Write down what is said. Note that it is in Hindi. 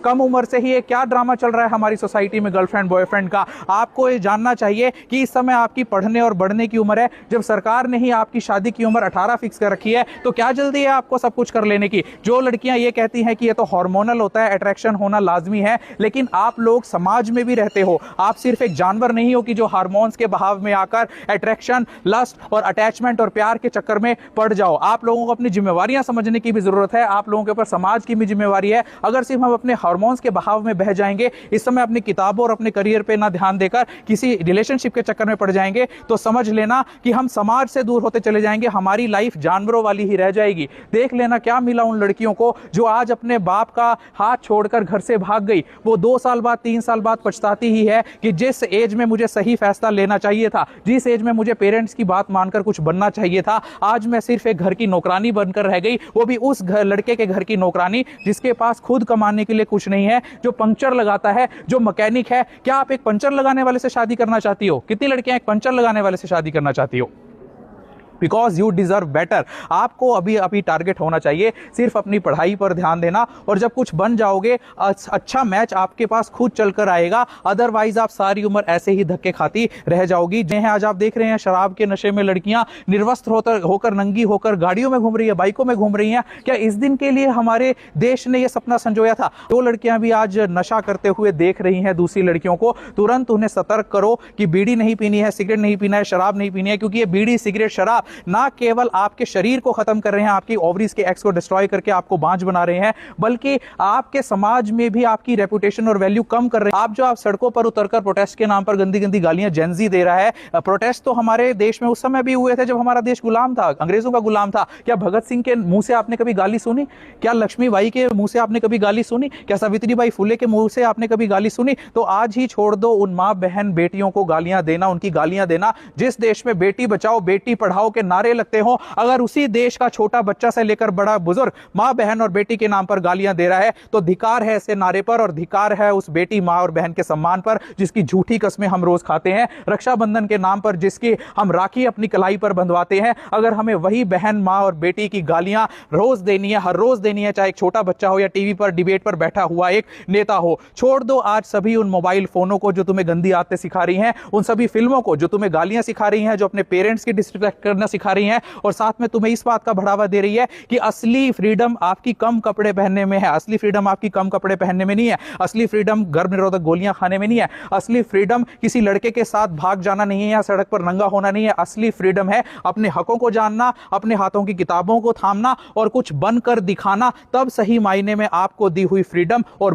कम उम्र से ही ये क्या ड्रामा चल रहा है हमारी सोसाइटी में गर्लफ्रेंड बॉयफ्रेंड का। आपको ये जानना चाहिए कि इस समय आपकी पढ़ने और बढ़ने की उम्र है। जब सरकार ने ही आपकी शादी की उम्र 18 फिक्स कर रखी है तो क्या जल्दी है आपको सब कुछ कर लेने की। जो लड़कियां ये कहती हैं कि ये तो हार्मोनल होता है, अट्रैक्शन होना लाजमी है, लेकिन आप लोग समाज में भी रहते हो। आप सिर्फ एक जानवर नहीं हो कि जो हार्मोन्स के बहाव में आकर अट्रैक्शन, लस्ट और अटैचमेंट और प्यार के चक्कर में पड़ जाओ। आप लोगों को अपनी जिम्मेवारियां समझने की भी जरूरत है। आप लोगों के ऊपर समाज की भी जिम्मेवारी है। अगर सिर्फ हम अपने हार्मोन्स के बहाव में बह जाएंगे, इस समय अपनी किताबों और अपने करियर पे ना ध्यान देकर किसी रिलेशनशिप के चक्कर में पड़ जाएंगे, तो समझ लेना कि हम समाज से दूर होते चले जाएंगे। हमारी लाइफ जानवरों वाली ही रह जाएगी। देख लेना क्या मिला उन लड़कियों को जो आज अपने बाप का हाथ छोड़कर घर से भाग गई। वो 2 साल बाद 3 साल बाद पछताती ही है कि जिस एज में मुझे सही फैसला लेना चाहिए था, जिस एज में मुझे पेरेंट्स की बात मानकर कुछ बनना चाहिए था, आज मैं सिर्फ एक घर की नौकरानी बनकर रह गई। वो भी उस लड़के के घर की नौकरानी जिसके पास खुद कमाने के लिए कुछ नहीं है, जो पंक्चर लगाता है, जो मैकेनिक है। क्या आप एक पंचर लगाने वाले से शादी करना चाहती हो? कितनी लड़कियां एक पंचर लगाने वाले से शादी करना चाहती हो? Because you deserve better. आपको अभी टारगेट होना चाहिए सिर्फ अपनी पढ़ाई पर ध्यान देना, और जब कुछ बन जाओगे अच्छा मैच आपके पास खुद चलकर आएगा। अदरवाइज आप सारी उम्र ऐसे ही धक्के खाती रह जाओगी। जिन्हें आज आप देख रहे हैं शराब के नशे में लड़कियां निर्वस्त्र होकर नंगी होकर गाड़ियों में घूम रही है, बाइकों में घूम रही हैं। क्या इस दिन के लिए हमारे देश ने यह सपना संजोया था? दो लड़कियां भी आज नशा करते हुए देख रही हैं दूसरी लड़कियों को। तुरंत उन्हें सतर्क करो कि बीड़ी नहीं पीनी है, सिगरेट नहीं पीना है, शराब नहीं पीनी है, क्योंकि ये बीड़ी सिगरेट शराब ना केवल आपके शरीर को खत्म कर रहे हैं, आपकी ओवरीज के एक्स को डिस्ट्रॉय करके आपको बांझ बना रहे हैं, बल्कि आपके समाज में भी आपकी रेपुटेशन और वैल्यू कम कर रहे हैं। आप सड़कों पर उतरकर प्रोटेस्ट के नाम पर गंदी गंदी गालियां जेनजी दे रहा है। प्रोटेस्ट तो हमारे देश में उस समय भी हुए थे जब हमारा देश गुलाम था, अंग्रेजों का गुलाम था। क्या भगत सिंह के मुंह से आपने कभी गाली सुनी? क्या लक्ष्मीबाई के मुंह से आपने कभी गाली सुनी? क्या सावित्रीबाई फुले के मुंह से आपने कभी गाली सुनी? तो आज ही छोड़ दो उन मां बहन बेटियों को गालियां देना, उनकी गालियां देना। जिस देश में बेटी बचाओ बेटी पढ़ाओ के नारे लगते हो, अगर उसी देश का छोटा बच्चा से लेकर बड़ा बुजुर्ग मां बहन और बेटी के नाम पर गालियां दे रहा है, तो धिकार है ऐसे नारे पर, और धिकार है उस बेटी मां और बहन के सम्मान पर जिसकी झूठी कस्में हम रोज खाते हैं। रक्षाबंधन के नाम पर जिसकी हम राखी अपनी कलाई पर बंधवाते हैं, अगर हमें वही बहन मां और बेटी की गालियां रोज देनी है, हर रोज देनी है, चाहे एक छोटा बच्चा हो या टीवी पर डिबेट पर बैठा हुआ एक नेता हो। छोड़ दो आज सभी उन मोबाइल फोनों को जो तुम्हें गंदी आदतें सिखा रही हैं, उन सभी फिल्मों को जो तुम्हें गालियां सिखा रही हैं, जो अपने पेरेंट्स की डिसरिस्पेक्ट करना सिखा रही हैं, और साथ में तुम्हें इस बात का बढ़ावा दे रही है कि असली फ्रीडम आपकी कम कपड़े पहनने में है। असली फ्रीडम आपकी कम कपड़े पहनने में नहीं है। असली फ्रीडम गर्भ निरोधक गोलियां खाने में नहीं है। असली फ्रीडम किसी लड़के के साथ भाग जाना नहीं है या सड़क पर नंगा होना नहीं है। असली फ्रीडम है अपने हकों को जानना, अपने हाथों की किताबों को थामना और कुछ बनकर दिखाना। तब सही मायने में आपको दी हुई फ्रीडम और